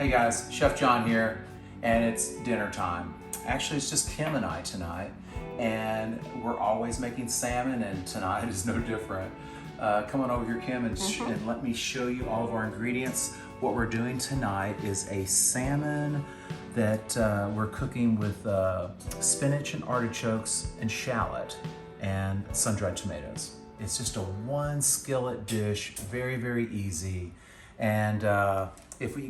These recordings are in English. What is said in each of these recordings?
Hey guys, Chef John here, and it's dinner time. Actually, it's just Kim and I tonight, and we're always making salmon, and tonight is no different. Come on over here, Kim, and let me show you all of our ingredients. What we're doing tonight is a salmon that we're cooking with spinach and artichokes and shallot and sun-dried tomatoes. It's just a one skillet dish, very, very easy. And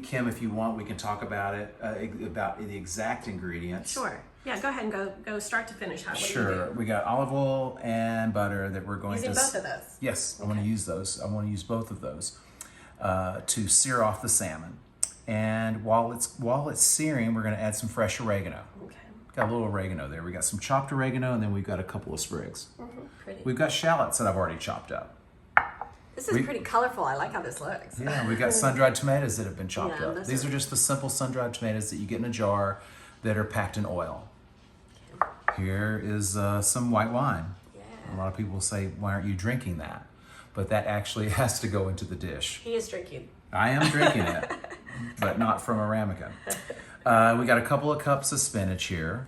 Kim, if you want, we can talk about it, about the exact ingredients. Sure. Yeah, go ahead and go start to finish. Sure. We got olive oil and butter that we're going using both of those. Yes, okay. I want to use those. I want to use both of those to sear off the salmon. And while it's searing, we're going to add some fresh oregano. Okay. Got a little oregano there. We got some chopped oregano, and then we've got a couple of sprigs. Pretty. We've got shallots that I've already chopped up. This is pretty colorful. I like how this looks. Yeah, we got sun-dried tomatoes that have been chopped up. These are just the simple sun-dried tomatoes that you get in a jar that are packed in oil. Okay. Here is some white wine. Yeah. A lot of people say, why aren't you drinking that? But that actually has to go into the dish. He is drinking. I am drinking it, but not from a ramekin. We got a couple of cups of spinach here,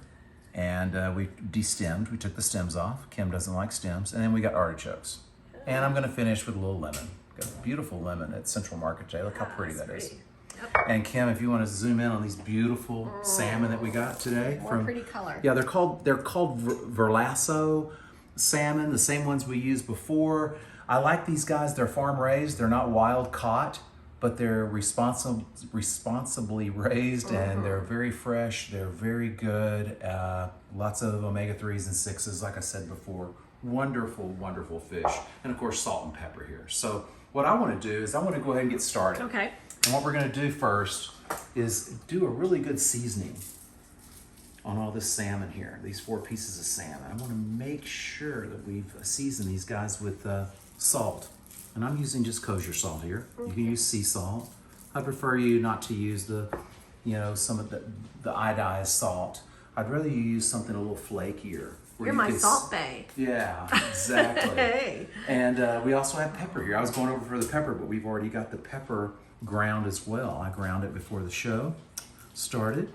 and we destemmed. We took the stems off. Kim doesn't like stems. And then we got artichokes. And I'm gonna finish with a little lemon. Got a beautiful lemon at Central Market today. Look how pretty that is. Yep. And Kim, if you want to zoom in on these beautiful salmon that we got today. Pretty color. Yeah, they're called Verlasso salmon, the same ones we used before. I like these guys. They're farm raised. They're not wild caught, but they're responsibly raised, and they're very fresh. They're very good. Lots of omega-3s and 6s, like I said before. Wonderful, wonderful fish. And of course, salt and pepper here. So what I want to do is I want to go ahead and get started. Okay. And what we're going to do first is do a really good seasoning on all this salmon here, these 4 pieces of salmon. I want to make sure that we've seasoned these guys with salt. And I'm using just kosher salt here. Okay. You can use sea salt. I prefer you not to use some of the iodized salt. I'd rather you use something a little flakier. You're my salt bae. Yeah, exactly. Hey. And we also have pepper here. I was going over for the pepper, but we've already got the pepper ground as well. I ground it before the show started.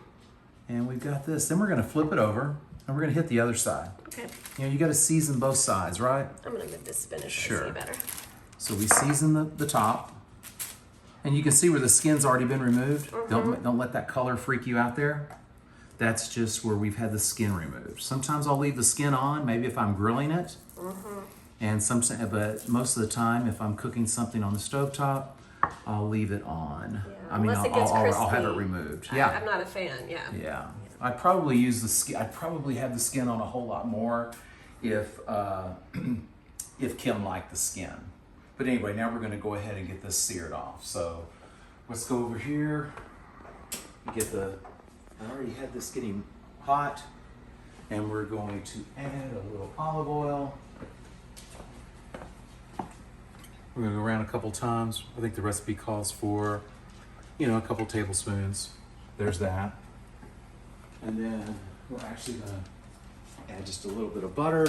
And we've got this. Then we're going to flip it over, and we're going to hit the other side. Okay. You got to season both sides, right? I'm going to get this spinach sure. and see better. So we season the top. And you can see where the skin's already been removed. Don't let that color freak you out there. That's just where we've had the skin removed. Sometimes I'll leave the skin on, maybe if I'm grilling it. But most of the time, if I'm cooking something on the stovetop, I leave it on. Yeah. I mean, I'll have it removed. Yeah. I'm not a fan. Yeah. Yeah. I probably use the skin. I'd probably have the skin on a whole lot more if Kim liked the skin. But anyway, now we're going to go ahead and get this seared off. So let's go over here. I already had this getting hot, and we're going to add a little olive oil. We're going to go around a couple times. I think the recipe calls for, a couple tablespoons. There's that. And then we're actually going to add just a little bit of butter.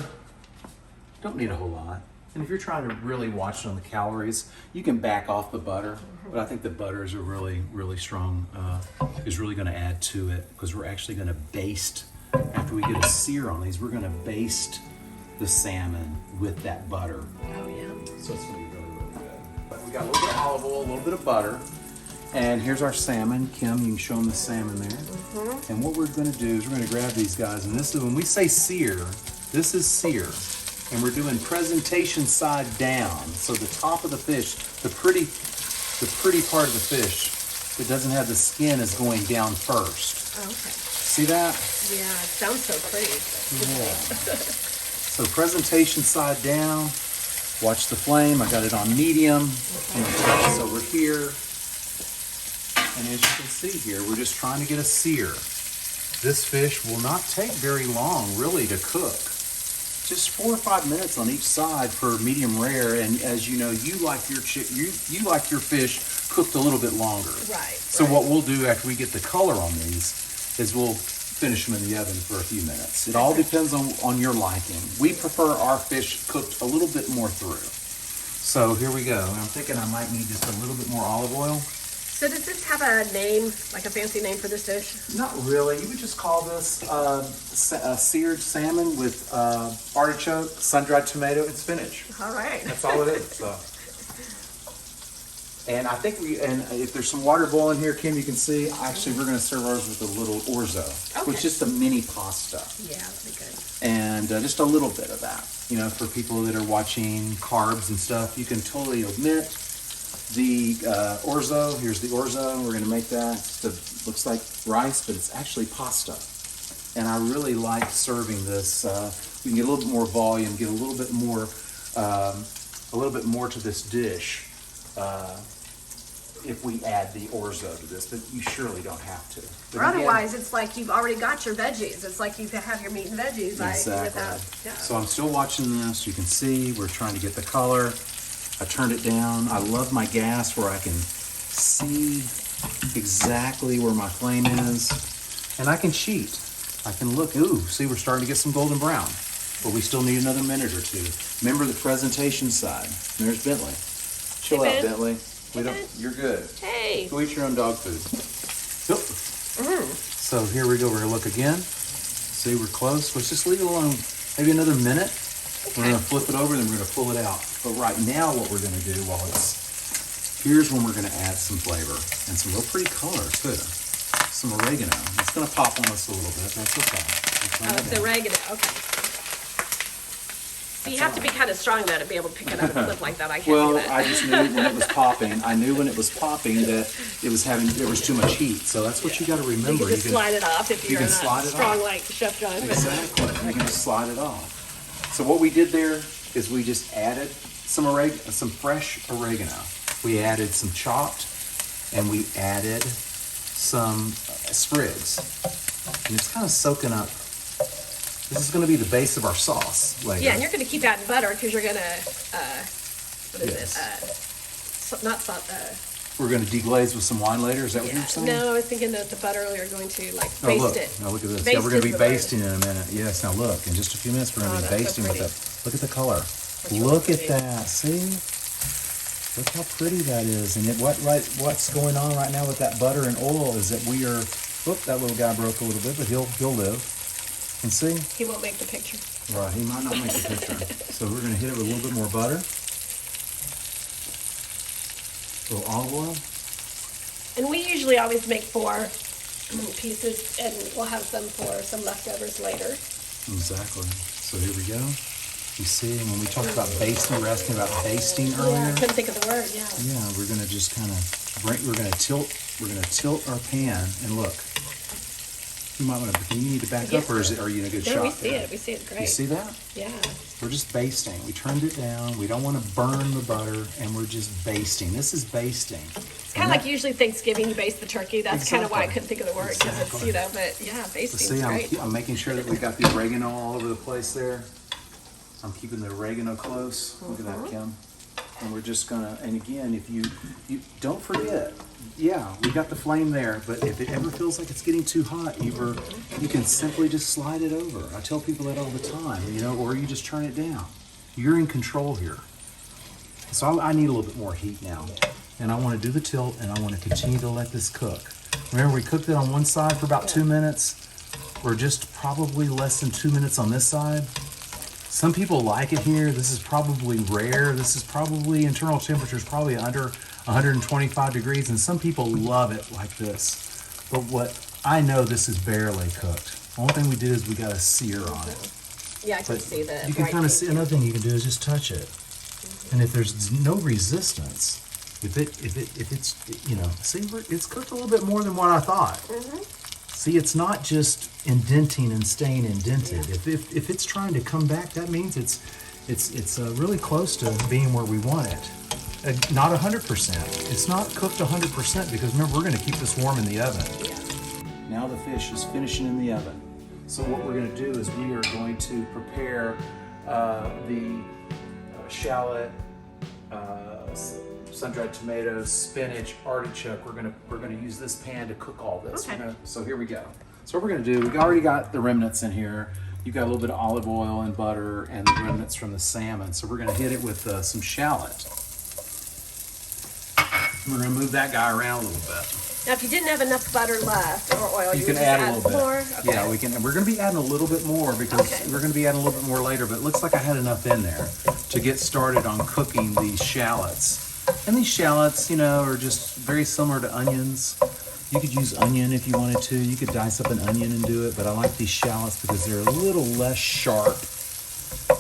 Don't need a whole lot. And if you're trying to really watch on the calories, you can back off the butter. But I think the butter is a really, really strong, is really going to add to it, because we're actually going to baste, after we get a sear on these, we're going to baste the salmon with that butter. Oh, yeah. So it's going to be really, really good. But we got a little bit of olive oil, a little bit of butter. And here's our salmon. Kim, you can show them the salmon there. And what we're going to do is we're going to grab these guys. And this is, when we say sear, this is sear. And we're doing presentation side down. So the top of the fish, the pretty part of the fish that doesn't have the skin is going down first. Oh, okay. See that? Yeah, it sounds so pretty. Yeah. So presentation side down. Watch the flame. I got it on medium. I'm going to touch this over here. And as you can see here, we're just trying to get a sear. This fish will not take very long, really, to cook. Just 4 or 5 minutes on each side for medium rare, and as you know, you like your fish cooked a little bit longer. Right. So what we'll do after we get the color on these is we'll finish them in the oven for a few minutes. It all depends on your liking. We prefer our fish cooked a little bit more through. So here we go. I'm thinking I might need just a little bit more olive oil. So does this have a name, like a fancy name for this dish? Not really. You would just call this seared salmon with artichoke, sun-dried tomato, and spinach. All right. That's all it is. So. And I think if there's some water boiling here, Kim, you can see, actually we're going to serve ours with a little orzo, which is just a mini pasta. Yeah, that'd be good. And just a little bit of that. You know, for people that are watching carbs and stuff, you can totally omit the orzo. Here's the orzo. We're going to make that. Looks like rice, but it's actually pasta. And I really like serving this. We can get a little bit more volume, get a little bit more to this dish. If we add the orzo to this, but you surely don't have to. Or otherwise, it's like you've already got your veggies. It's like you have your meat and veggies. Exactly. Yeah. So I'm still watching this. You can see we're trying to get the color. I turned it down. I love my gas where I can see exactly where my flame is. And I can cheat. I can look. Ooh, see, we're starting to get some golden brown. But we still need another minute or two. Remember the presentation side. There's Bentley. Chill out, Bentley. You're good. Hey. Go eat your own dog food. Yep. So here we go. We're gonna look again. See, we're close. Let's just leave it alone. Maybe another minute. We're gonna flip it over, then we're gonna pull it out. But right now, what we're gonna do here's when we're gonna add some flavor and some real pretty color too. Some oregano. It's gonna pop on us a little bit. That's okay. It's oregano. Okay. So you have to be kind of strong though to be able to pick it up and flip like that. I can't do that. I just knew when it was popping. I knew when it was popping that there was too much heat. So that's what you got to remember. You can just slide it off if you're not strong like Chef John. Exactly. You can just slide it off. So what we did there is we just added some fresh oregano. We added some chopped, and we added some sprigs. And it's kind of soaking up. This is going to be the base of our sauce later. Yeah, and you're going to keep adding butter because you're going to, not salt, we're going to deglaze with some wine later. Is that what you're saying? No, I was thinking that the butter you're going to baste it. Now look at this. Yeah, we're going to be basting in a minute. Yes, now look, in just a few minutes we're going to be basting with it. Look at the color. Look at that. See? Look how pretty that is. And what's going on right now with that butter and oil is that we are, that little guy broke a little bit, but he'll live. And see? He won't make the picture. Right, he might not make the picture. So we're going to hit it with a little bit more butter. A little olive oil. And we usually always make 4 pieces, and we'll have some for some leftovers later. Exactly. So here we go. You see, and when we talked about basting, we were asking about basting earlier. Yeah, I couldn't think of the word, yeah. Yeah, we're going to just kind of we're going to tilt our pan, and look. You might want to. You need to back up, or are you in a good shot? We see it. We see it great. You see that? Yeah. We're just basting. We turned it down. We don't want to burn the butter, and we're just basting. This is basting. It's kind of like usually Thanksgiving, you baste the turkey. That's kind of why I couldn't think of the word because it's but yeah, basting's great. I'm making sure that we got the oregano all over the place there. I'm keeping the oregano close. Look at that, Kim. And we're just gonna. And again, if you don't forget. Yeah, we got the flame there, but if it ever feels like it's getting too hot, you can simply just slide it over. I tell people that all the time, or you just turn it down. You're in control here. So I need a little bit more heat now. And I want to do the tilt, and I want to continue to let this cook. Remember, we cooked it on one side for about 2 minutes. We're just probably less than 2 minutes on this side. Some people like it here. This is probably rare. This is probably, internal temperature is probably under 125 degrees, and some people love it like this. But what I know, this is barely cooked. The only thing we did is we got a sear on it. Yeah, I can see that. You can kind of see. Another thing you can do is just touch it, and if there's no resistance, if it's see, it's cooked a little bit more than what I thought. See, it's not just indenting and staying indented. Yeah. If it's trying to come back, that means it's really close to being where we want it. Not 100%. It's not cooked 100% because remember, we're going to keep this warm in the oven. Yeah. Now the fish is finishing in the oven. So what we're going to do is we are going to prepare the shallot, sun-dried tomatoes, spinach, artichoke. We're going to use this pan to cook all this. Okay. So here we go. So what we're going to do, we've already got the remnants in here. You've got a little bit of olive oil and butter and the remnants from the salmon. So we're going to hit it with some shallot. We're gonna move that guy around a little bit. Now, if you didn't have enough butter left or oil, You you can would add just a little bit. more? Okay. Yeah, we can. And we're gonna be adding a little bit more because Okay. we're gonna be adding a little bit more later. But it looks like I had enough in there to get started on cooking these shallots. And these shallots, you know, are just very similar to onions. You could use onion if you wanted to. You could dice up an onion and do it. But I like these shallots because they're a little less sharp.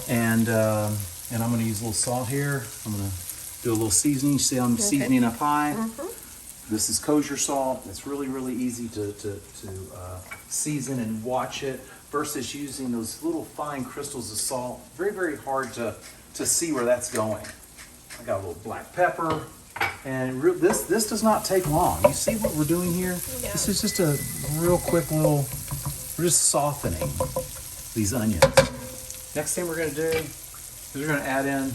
And I'm gonna use a little salt here. I'm gonna do a little seasoning. You see I'm seasoning up high. This is kosher salt. It's really, really easy to season and watch it versus using those little fine crystals of salt. Very, very hard to see where that's going. I got a little black pepper. And this does not take long. You see what we're doing here? Yeah. This is just a real quick little, we're just softening these onions. Next thing we're gonna do is we're gonna add in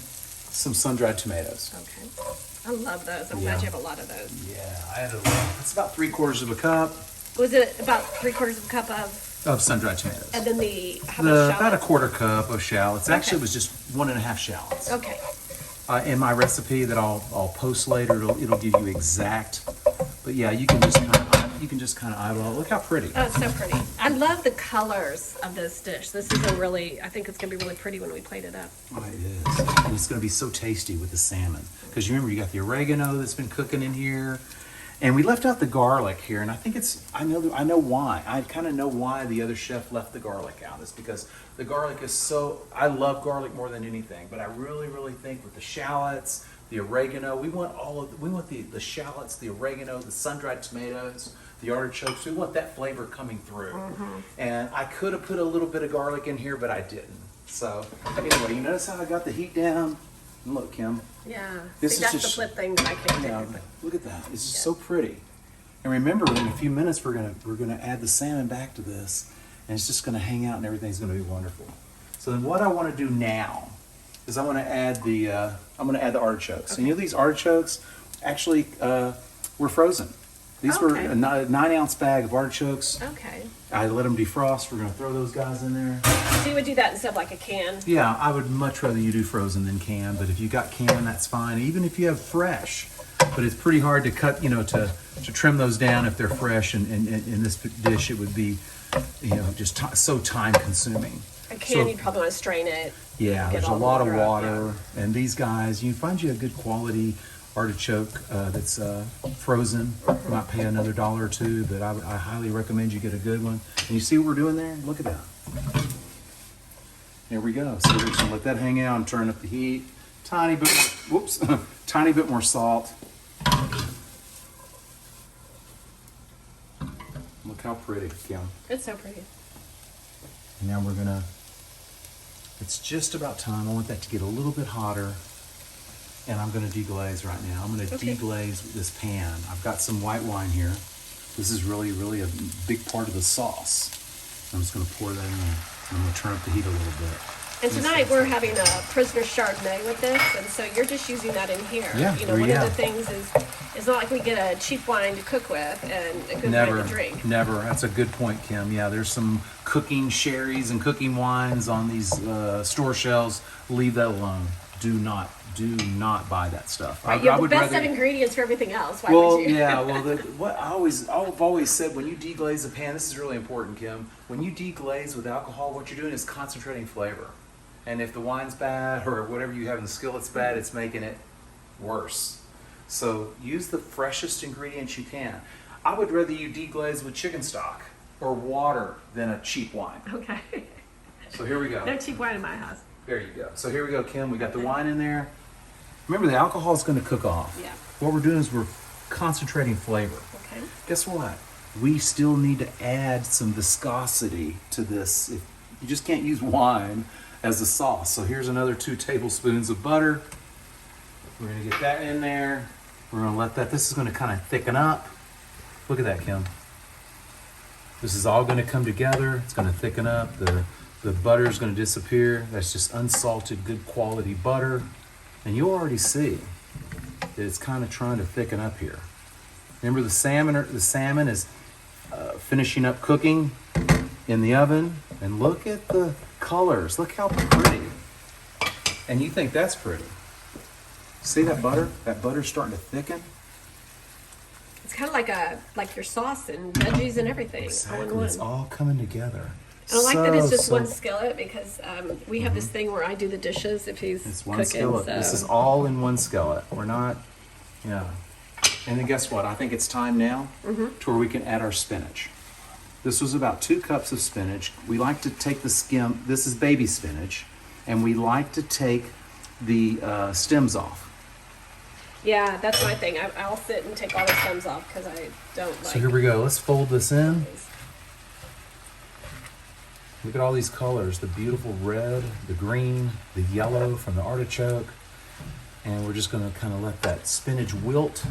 some sun-dried tomatoes. Okay. I love those. I'm glad you have a lot of those. Yeah, I added a lot. It's about 3/4 of a cup Was it about 3/4 of a cup of, sun-dried tomatoes. and then how much About a shallot? 1/4 cup of shallots. Okay. Actually, it was just 1.5 shallots. Okay. In my recipe that I'll post later, it'll give you exact. But yeah, you can just kind of eyeball it. Look how pretty. Oh, it's so pretty. I love the colors of this dish. This is I think it's going to be really pretty when we plate it up. Oh, it is. And it's going to be so tasty with the salmon. Because you remember, you got the oregano that's been cooking in here. And we left out the garlic here. And I think I know why. I kind of know why the other chef left the garlic out. It's because the garlic is I love garlic more than anything. But I really, really think with the shallots, the oregano, we want the shallots, the oregano, the sun-dried tomatoes, the artichokes. We want that flavor coming through. And I could have put a little bit of garlic in here, but I didn't. So anyway, you notice how I got the heat down? And look, Kim. Yeah. This See, is that's just- the flip thing that I can't do. Yeah, look at that. It's just so pretty. And remember, in a few minutes, we're gonna add the salmon back to this, and it's just gonna hang out, and everything's gonna be wonderful. So then, what I want to do now is I want to add the artichokes. Okay. And you know, these artichokes actually were frozen. These were Okay. a 9-ounce bag of artichokes. Okay. I let them defrost. We're gonna throw those guys in there. So you would do that instead of like a can? Yeah, I would much rather you do frozen than canned, but if you got canned, that's fine. Even if you have fresh, but it's pretty hard to cut, to trim those down if they're fresh. And in this dish, it would be, just so time consuming. A can, you'd probably want to strain it. Yeah, get there's a all the lot of water out, water, and these guys, you find you a good quality artichoke that's frozen. You might pay another $1 or $2, but I highly recommend you get a good one. And you see what we're doing there? Look at that. There we go. So we're just gonna let that hang out and turn up the heat. Tiny bit more salt. Look how pretty, Kim. It's so pretty. And now it's just about time. I want that to get a little bit hotter. And I'm gonna deglaze right now. I'm gonna deglaze this pan. I've got some white wine here. This is really, really a big part of the sauce. I'm just gonna pour that in there. I'm gonna turn up the heat a little bit. And tonight we're having a prisoner Chardonnay with this, and so you're just using that in here. Yeah, One of the things is, it's not like we get a cheap wine to cook with and a good wine to drink. Never. That's a good point, Kim. Yeah, there's some cooking sherries and cooking wines on these store shelves. Leave that alone. Do not buy that stuff. Right, you have the best of ingredients for everything else. Why Well, would you? yeah. Well, I've always said, when you deglaze a pan, this is really important, Kim. When you deglaze with alcohol, what you're doing is concentrating flavor. And if the wine's bad or whatever you have in the skillet's bad, it's making it worse. So use the freshest ingredients you can. I would rather you deglaze with chicken stock or water than a cheap wine. Okay. So here we go. No cheap wine in my house. There you go. So here we go, Kim. We got the wine in there. Remember, the alcohol is going to cook off. Yeah. What we're doing is we're concentrating flavor. Okay. Guess what? We still need to add some viscosity to this. You just can't use wine as a sauce. So here's another 2 tablespoons of butter. We're going to get that in there. We're going to let that, this is going to kind of thicken up. Look at that, Kim. This is all going to come together. It's going to thicken up. The butter is going to disappear. That's just unsalted, good quality butter. And you'll already see that it's kind of trying to thicken up here. Remember, the salmon is finishing up cooking in the oven. And look at the colors. Look how pretty. And you think that's pretty. See that butter? That butter's starting to thicken. It's kind of like your sauce and veggies and everything all in Exactly, one. it's all coming together. And I like that it's just So- one skillet because we have this thing where I do the dishes if he's It's one cooking. skillet. So. This is all in one skillet. We're not, yeah. And then guess what? I think it's time now to where we can add our spinach. This was about 2 cups of spinach. We like to take the stem, this is baby spinach, and we like to take the stems off. Yeah, that's my thing. I'll sit and take all the stems off because I don't like. So here we go. Let's fold this in. Look at all these colors, the beautiful red, the green, the yellow from the artichoke. And we're just gonna kind of let that spinach wilt.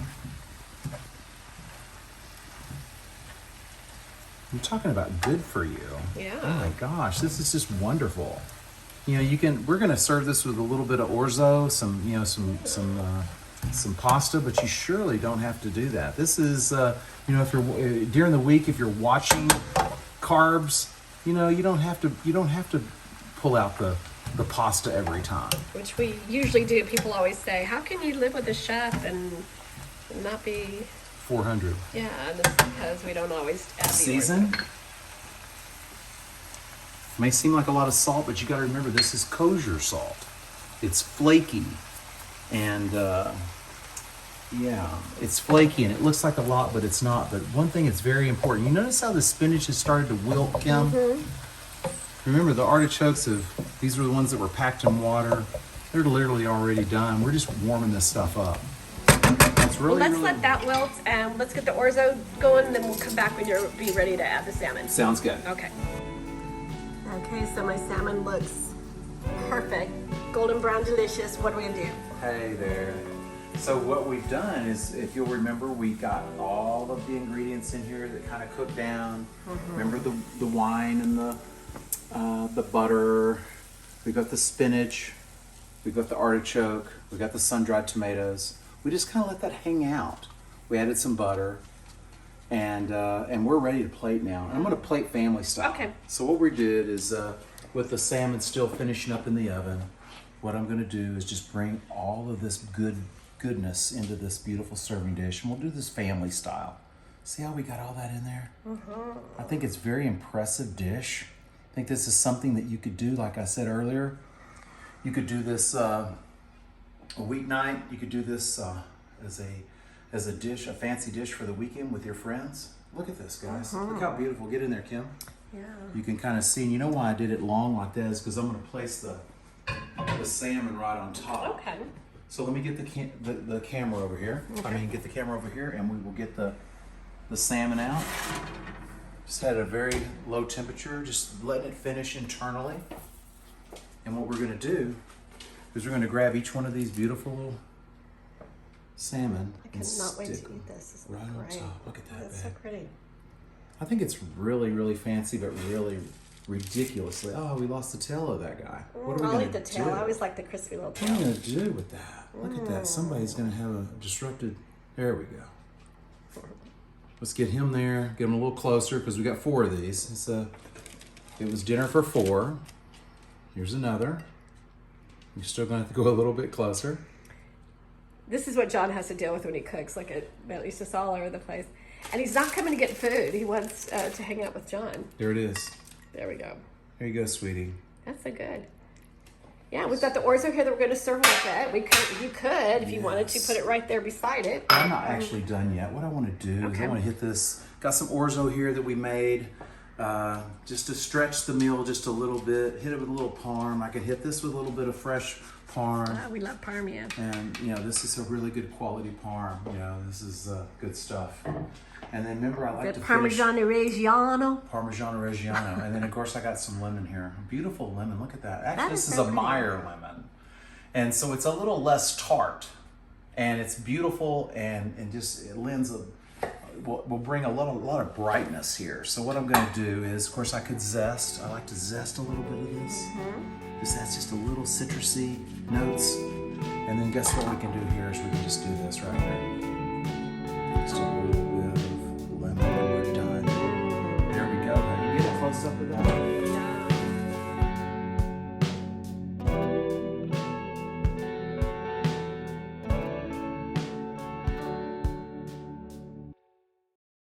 I'm talking about good for you. Yeah. Oh my gosh, this is just wonderful. You know, we're gonna serve this with a little bit of orzo, some pasta, but you surely don't have to do that. This is, you know, if you're during the week, if you're watching carbs, you know, you don't have to pull out the pasta every time. Which we usually do. People always say, "How can you live with a chef and not be?" 400. Yeah, and it's because we don't always add the Season. orzo. May seem like a lot of salt, but you got to remember this is kosher salt. It's flaky, and yeah, it's flaky, and it looks like a lot, but it's not. But one thing that's very important. You notice how the spinach has started to wilt, Kim? Remember, the artichokes these were the ones that were packed in water. They're literally already done. We're just warming this stuff up. It's really, Well, let's really... let that wilt and let's get the orzo going, and then we'll come back when you're be ready to add the salmon. Sounds good. Okay. Okay, so my salmon looks perfect. Golden brown, delicious. What are we gonna do? Hey there. So what we've done is, if you'll remember, we got all of the ingredients in here that kind of cooked down. Remember the wine and the butter. We got the spinach. We got the artichoke. We got the sun-dried tomatoes. We just kind of let that hang out. We added some butter, and we're ready to plate now. And I'm going to plate family style. Okay. So what we did is, with the salmon still finishing up in the oven, what I'm going to do is just bring all of this goodness into this beautiful serving dish, and we'll do this family style. See how we got all that in there? I think it's a very impressive dish. I think this is something that you could do, like I said earlier. You could do this a weeknight. You could do this as a dish, a fancy dish for the weekend with your friends. Look at this, guys. Look how beautiful. Get in there, Kim. Yeah. You can kind of see, and you know why I did it long like that is because I'm going to place the salmon right on top. Okay. So let me get the camera over here. Okay. I mean, get the camera over here, and we will get the salmon out. Just at a very low temperature, just letting it finish internally. And what we're going to do is we're going to grab each one of these beautiful little salmon I and cannot wait to stick them eat this. This right looks on great. top. Look at that, That's babe. so pretty. I think it's really, really fancy, but really ridiculously. Oh, we lost the tail of that guy. What are we I'll going eat to the do? tail. I always like the crispy little What are tail. we going to do with that? Look at that. Somebody's going to have a disrupted. There we go. Let's get him there. Get him a little closer because we got 4 of these. It was dinner for 4. Here's another. You're still going to have to go a little bit closer. This is what John has to deal with when he cooks. Like it's just all over the place. And he's not coming to get food. He wants to hang out with John. There it is. There we go. Here you go, sweetie. That's so good. Yeah, we've got the orzo here that we're going to serve with it. You could, if you wanted to, Yes. put it right there beside it. I'm not actually done yet. What I want to do is Okay. I want to hit this. Got some orzo here that we made just to stretch the meal just a little bit. Hit it with a little parm. I could hit this with a little bit of fresh parm. Ah, we love parm, yeah. And, you know, this is a really good quality parm. You know, this is good stuff. And then remember, I like The to Parmigiano Reggiano. Parmigiano Reggiano. And then, of course, I got some lemon here. A beautiful lemon. Look at that. Actually, That is this is so a pretty. Meyer lemon. And so it's a little less tart. And it's beautiful and just it lends will bring a lot of brightness here. So what I'm going to do is, of course, I could zest. I like to zest a little bit of this. This has just a little citrusy notes. And then guess what we can do here is we can just do this right here.